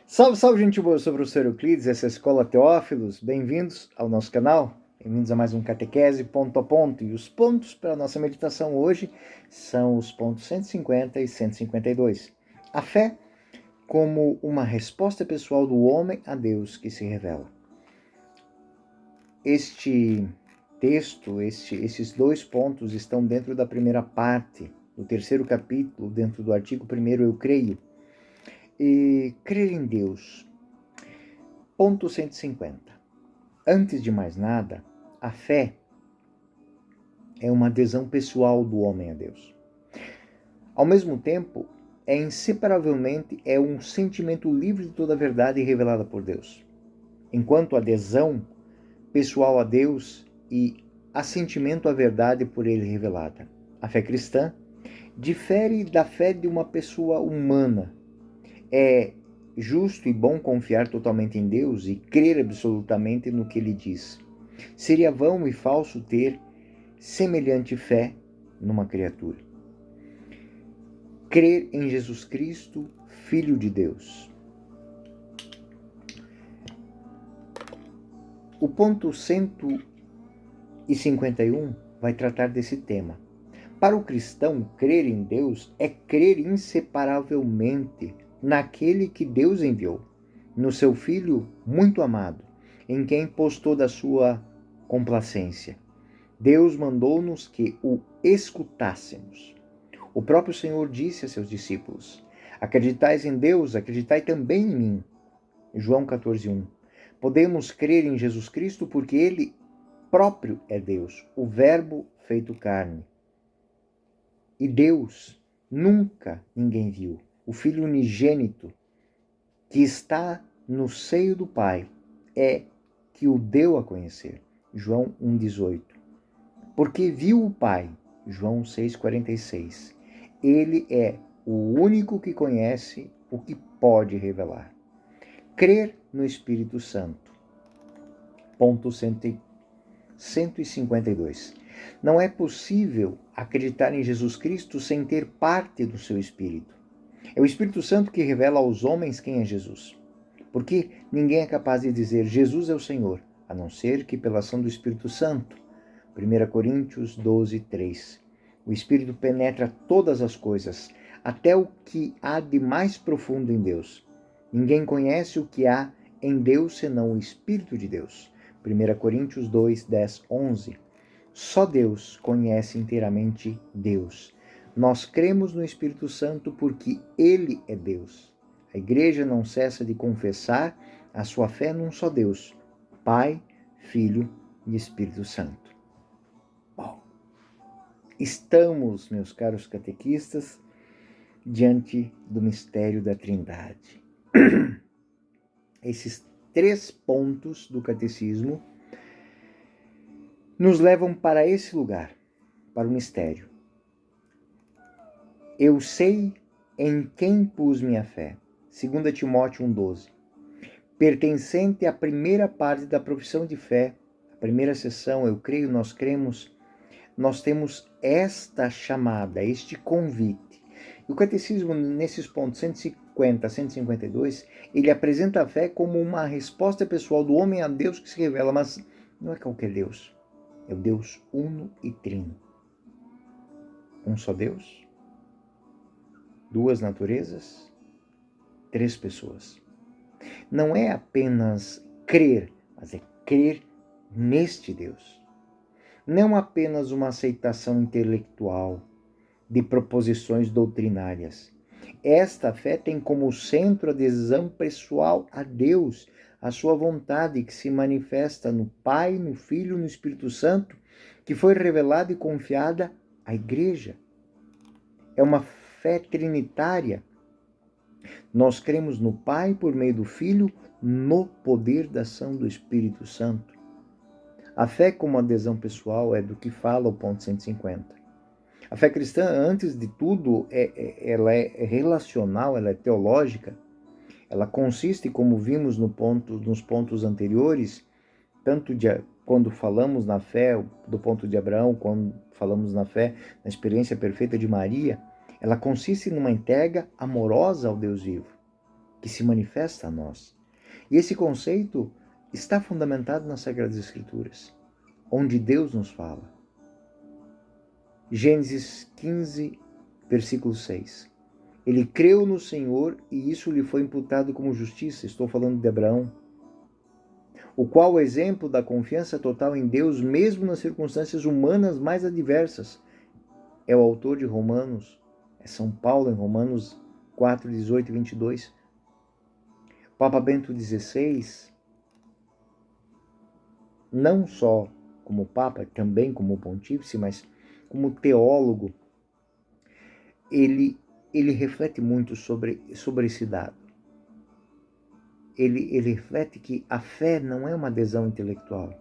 Salve, salve, gente boa! Eu sou o professor Euclides, essa é a Escola Teófilos. Bem-vindos ao nosso canal. Bem-vindos a mais um Catequese Ponto a Ponto. E os pontos para a nossa meditação hoje são os pontos 150 e 152. A fé como uma resposta pessoal do homem a Deus que se revela. Este texto, esses dois pontos estão dentro da primeira parte, do terceiro capítulo, dentro do artigo 1º, eu creio. E crer em Deus. Ponto 150. Antes de mais nada, a fé é uma adesão pessoal do homem a Deus. Ao mesmo tempo, inseparavelmente um sentimento livre de toda a verdade revelada por Deus. Enquanto adesão pessoal a Deus e assentimento à verdade por ele revelada. A fé cristã difere da fé de uma pessoa humana. É justo e bom confiar totalmente em Deus e crer absolutamente no que Ele diz. Seria vão e falso ter semelhante fé numa criatura. Crer em Jesus Cristo, Filho de Deus. O ponto 151 vai tratar desse tema. Para o cristão, crer em Deus é crer inseparavelmente naquele que Deus enviou, no seu Filho muito amado, em quem pôs toda a sua complacência. Deus mandou-nos que o escutássemos. O próprio Senhor disse a seus discípulos: acreditais em Deus, acreditai também em mim. João 14:1. Podemos crer em Jesus Cristo porque Ele próprio é Deus, o Verbo feito carne. E Deus nunca ninguém viu. O Filho unigênito que está no seio do Pai é que o deu a conhecer. João 1,18. Porque viu o Pai. João 6,46. Ele é o único que conhece o que pode revelar. Crer no Espírito Santo. Ponto 152. Não é possível acreditar em Jesus Cristo sem ter parte do seu Espírito. É o Espírito Santo que revela aos homens quem é Jesus. Porque ninguém é capaz de dizer Jesus é o Senhor, a não ser que pela ação do Espírito Santo. 1 Coríntios 12:3. O Espírito penetra todas as coisas, até o que há de mais profundo em Deus. Ninguém conhece o que há em Deus senão o Espírito de Deus. 1 Coríntios 2:10, 11. Só Deus conhece inteiramente Deus. Nós cremos no Espírito Santo porque Ele é Deus. A Igreja não cessa de confessar a sua fé num só Deus, Pai, Filho e Espírito Santo. Bom, estamos, meus caros catequistas, diante do mistério da Trindade. Esses 3 pontos do catecismo nos levam para esse lugar, para o mistério. Eu sei em quem pus minha fé. 2 Timóteo 1,12. Pertencente à primeira parte da profissão de fé, a primeira seção, eu creio, nós cremos, nós temos esta chamada, este convite. E o catecismo, nesses pontos 150 a 152, ele apresenta a fé como uma resposta pessoal do homem a Deus que se revela, mas não é qualquer Deus. É o Deus uno e trino. Um só Deus, 2 naturezas, 3 pessoas. Não é apenas crer, mas é crer neste Deus. Não apenas uma aceitação intelectual de proposições doutrinárias. Esta fé tem como centro a adesão pessoal a Deus, a sua vontade que se manifesta no Pai, no Filho e no Espírito Santo, que foi revelada e confiada à Igreja. É uma fé trinitária. Nós cremos no Pai por meio do Filho, no poder da ação do Espírito Santo. A fé como adesão pessoal é do que fala o ponto 150. A fé cristã, antes de tudo, ela é relacional, ela é teológica. Ela consiste, como vimos nos pontos anteriores, tanto quando falamos na fé do ponto de Abraão, quando falamos na fé na experiência perfeita de Maria, ela consiste numa entrega amorosa ao Deus vivo. que se manifesta a nós. E esse conceito está fundamentado nas Sagradas Escrituras, onde Deus nos fala. Gênesis 15, versículo 6. Ele creu no Senhor e isso lhe foi imputado como justiça. Estou falando de Abraão, o qual é exemplo da confiança total em Deus, mesmo nas circunstâncias humanas mais adversas. É o autor de Romanos, é São Paulo em Romanos 4, 18 e 22. Papa Bento XVI, não só como Papa, também como Pontífice, mas como teólogo, ele reflete muito sobre esse dado. Ele reflete que a fé não é uma adesão intelectual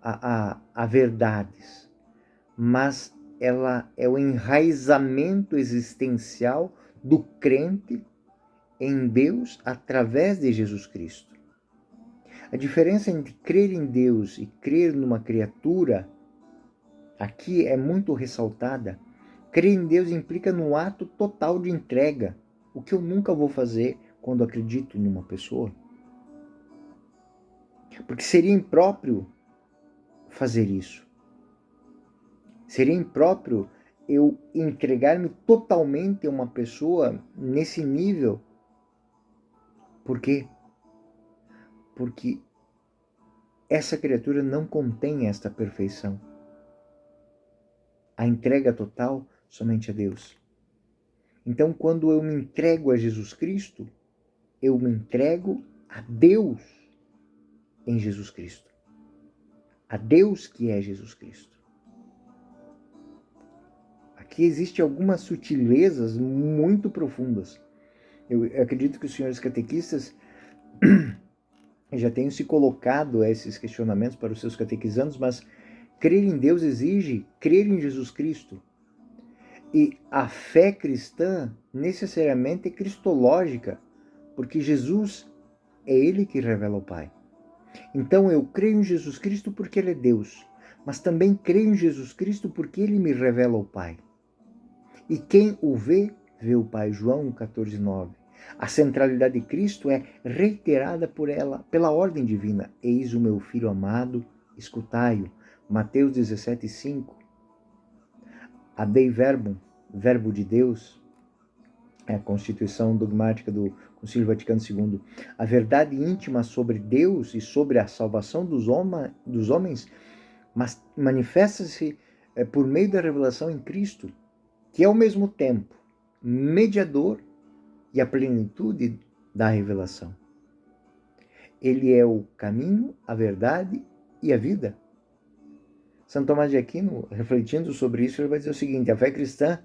a verdades, mas ela é o enraizamento existencial do crente em Deus através de Jesus Cristo. A diferença entre crer em Deus e crer numa criatura aqui é muito ressaltada. Crer em Deus implica no ato total de entrega, o que eu nunca vou fazer quando acredito em uma pessoa. Porque seria impróprio fazer isso. Seria impróprio eu entregar-me totalmente a uma pessoa nesse nível. Por quê? Porque essa criatura não contém esta perfeição. A entrega total somente a Deus. Então, quando eu me entrego a Jesus Cristo, eu me entrego a Deus em Jesus Cristo. A Deus que é Jesus Cristo. Aqui existem algumas sutilezas muito profundas. Eu acredito que os senhores catequistas já tenham se colocado esses questionamentos para os seus catequizandos, mas crer em Deus exige crer em Jesus Cristo. E a fé cristã necessariamente é cristológica, porque Jesus é Ele que revela o Pai. Então eu creio em Jesus Cristo porque Ele é Deus, mas também creio em Jesus Cristo porque Ele me revela o Pai. E quem o vê, vê o Pai. João 14:9. A centralidade de Cristo é reiterada pela ordem divina. Eis o meu Filho amado, escutai-o. Mateus 17:5. A Dei Verbum, Verbo de Deus, é a constituição dogmática do Concílio Vaticano II. A verdade íntima sobre Deus e sobre a salvação dos homens, mas manifesta-se por meio da revelação em Cristo, que é ao mesmo tempo mediador e a plenitude da revelação. Ele é o caminho, a verdade e a vida. São Tomás de Aquino, refletindo sobre isso, ele vai dizer o seguinte: a fé cristã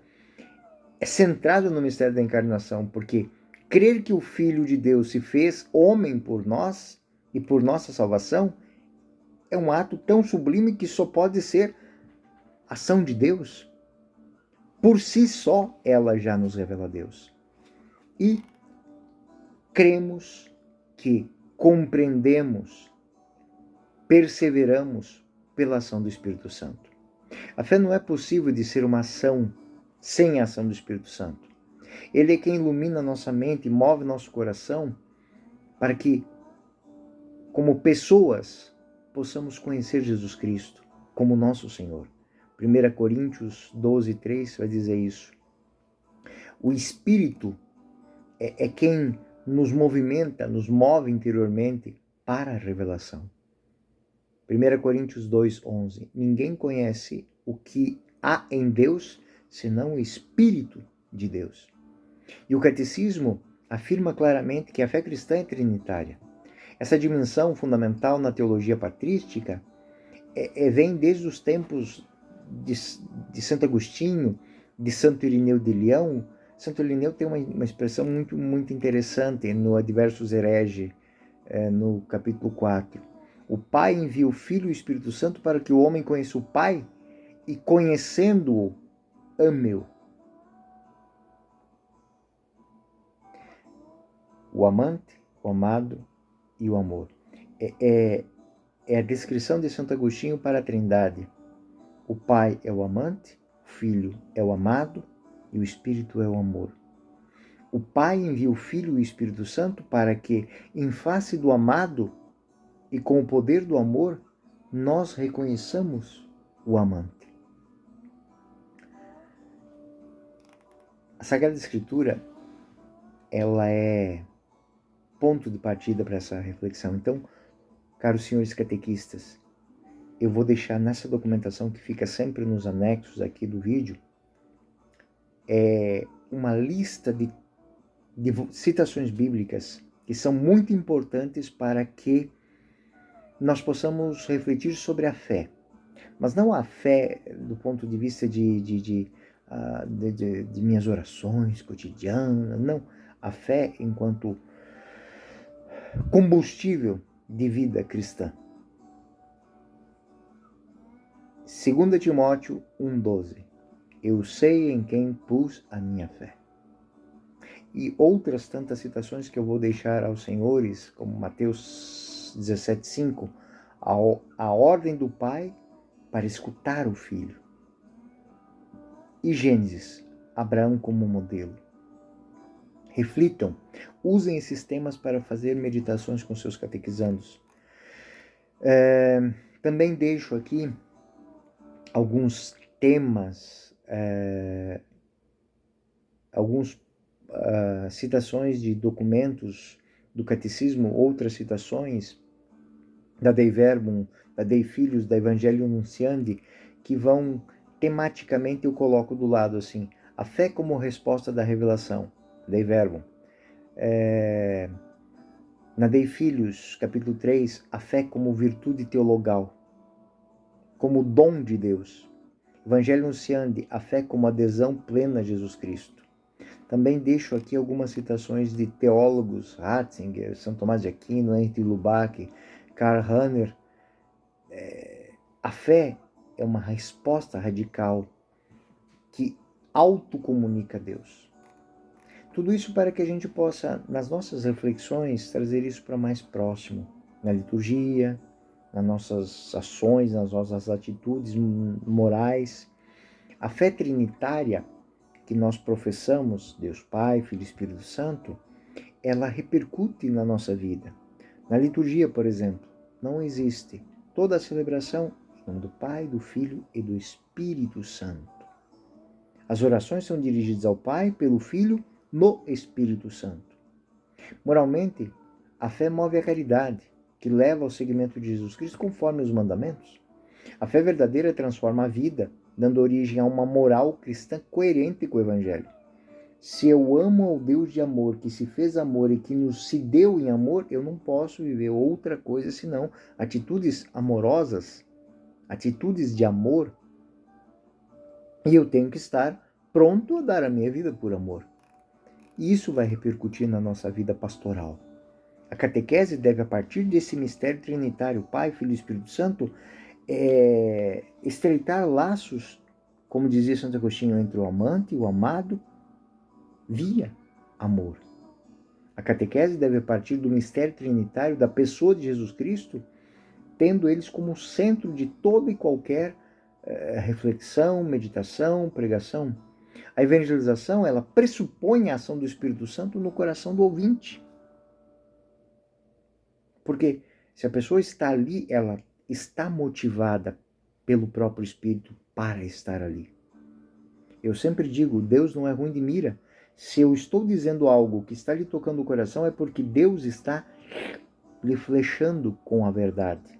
é centrada no mistério da encarnação, porque crer que o Filho de Deus se fez homem por nós e por nossa salvação é um ato tão sublime que só pode ser ação de Deus. Por si só, ela já nos revela a Deus. E cremos que compreendemos, perseveramos pela ação do Espírito Santo. A fé não é possível de ser uma ação sem a ação do Espírito Santo. Ele é quem ilumina nossa mente e move nosso coração para que, como pessoas, possamos conhecer Jesus Cristo como nosso Senhor. 1 Coríntios 12:3 vai dizer isso. O Espírito é quem nos movimenta, nos move interiormente para a revelação. 1 Coríntios 2:11. Ninguém conhece o que há em Deus senão o Espírito de Deus. E o Catecismo afirma claramente que a fé cristã é trinitária. Essa dimensão fundamental na teologia patrística vem desde os tempos de Santo Agostinho, de Santo Irineu de Leão. Santo Irineu tem uma expressão muito, muito interessante no Adversus Herege, no capítulo 4. O Pai envia o Filho e o Espírito Santo para que o homem conheça o Pai e, conhecendo-o, ame-o. O amante, o amado e o amor. É a descrição de Santo Agostinho para a Trindade. O Pai é o amante, o Filho é o amado e o Espírito é o amor. O Pai envia o Filho e o Espírito Santo para que, em face do amado e com o poder do amor, nós reconheçamos o amante. A Sagrada Escritura, ela é ponto de partida para essa reflexão. Então, caros senhores catequistas, eu vou deixar nessa documentação que fica sempre nos anexos aqui do vídeo, uma lista de citações bíblicas que são muito importantes para que nós possamos refletir sobre a fé. Mas não a fé do ponto de vista de minhas orações cotidianas, não. A fé enquanto combustível de vida cristã. 2 Timóteo 1,12. Eu sei em quem pus a minha fé. E outras tantas citações que eu vou deixar aos senhores, como Mateus 17,5, a ordem do Pai para escutar o Filho. E Gênesis, Abraão como modelo. Reflitam, usem esses temas para fazer meditações com seus catequizandos. Também deixo aqui alguns temas, citações de documentos do catecismo, outras citações da Dei Verbum, da Dei Filius, da Evangelii Nunciandi, que vão tematicamente, eu coloco do lado assim, a fé como resposta da revelação, Dei Verbum. Na Dei Filius, capítulo 3, a fé como virtude teologal, como dom de Deus. Evangelii Nunciandi, a fé como adesão plena a Jesus Cristo. Também deixo aqui algumas citações de teólogos, Ratzinger, São Tomás de Aquino, Henry Lubac, Karl Rahner. A fé é uma resposta radical que autocomunica a Deus. Tudo isso para que a gente possa, nas nossas reflexões, trazer isso para mais próximo, na liturgia, nas nossas ações, nas nossas atitudes morais. A fé trinitária que nós professamos, Deus Pai, Filho e Espírito Santo, ela repercute na nossa vida. Na liturgia, por exemplo, não existe toda a celebração em nome do Pai, do Filho e do Espírito Santo. As orações são dirigidas ao Pai, pelo Filho, no Espírito Santo. Moralmente, a fé move a caridade, que leva ao seguimento de Jesus Cristo conforme os mandamentos. A fé verdadeira transforma a vida, dando origem a uma moral cristã coerente com o Evangelho. Se eu amo ao Deus de amor, que se fez amor e que nos se deu em amor, eu não posso viver outra coisa senão atitudes amorosas, atitudes de amor. E eu tenho que estar pronto a dar a minha vida por amor. E isso vai repercutir na nossa vida pastoral. A catequese deve, a partir desse mistério trinitário, Pai, Filho e Espírito Santo, estreitar laços, como dizia Santo Agostinho, entre o amante e o amado, via amor. A catequese deve partir do mistério trinitário da pessoa de Jesus Cristo, tendo eles como centro de toda e qualquer reflexão, meditação, pregação. A evangelização, ela pressupõe a ação do Espírito Santo no coração do ouvinte. Porque se a pessoa está ali, ela está motivada pelo próprio Espírito para estar ali. Eu sempre digo, Deus não é ruim de mira. Se eu estou dizendo algo que está lhe tocando o coração, é porque Deus está lhe flechando com a verdade.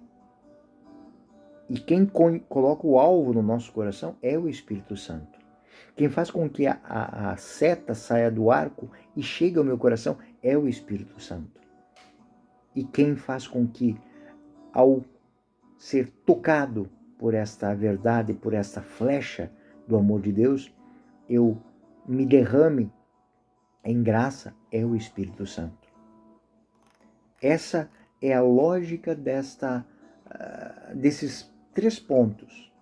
E quem coloca o alvo no nosso coração é o Espírito Santo. Quem faz com que a seta saia do arco e chegue ao meu coração é o Espírito Santo. E quem faz com que, ao ser tocado por esta verdade, por esta flecha do amor de Deus, eu me derrame em graça, é o Espírito Santo. Essa é a lógica desses 3 pontos,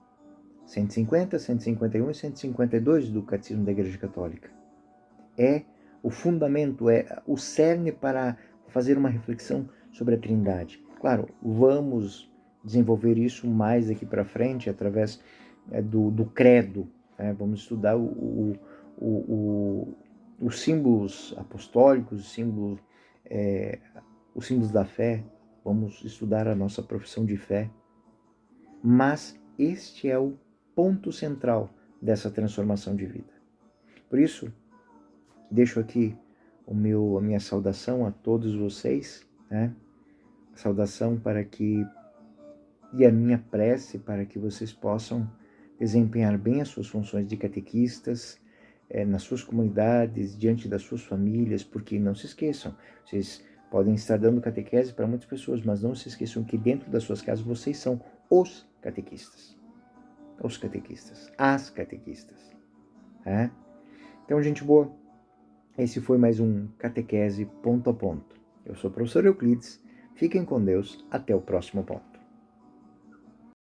150, 151 e 152 do Catecismo da Igreja Católica. É o fundamento, é o cerne para fazer uma reflexão sobre a Trindade. Claro, vamos desenvolver isso mais daqui para frente, através do credo. Vamos estudar os símbolos apostólicos, os símbolos da fé, vamos estudar a nossa profissão de fé, mas este é o ponto central dessa transformação de vida. Por isso, deixo aqui a minha saudação a todos vocês, né? Saudação e a minha prece para que vocês possam desempenhar bem as suas funções de catequistas, nas suas comunidades, diante das suas famílias, porque não se esqueçam, vocês podem estar dando catequese para muitas pessoas, mas não se esqueçam que dentro das suas casas vocês são os catequistas. Os catequistas, as catequistas. Né? Então, gente boa, esse foi mais um Catequese Ponto a Ponto. Eu sou o professor Euclides, fiquem com Deus, até o próximo ponto.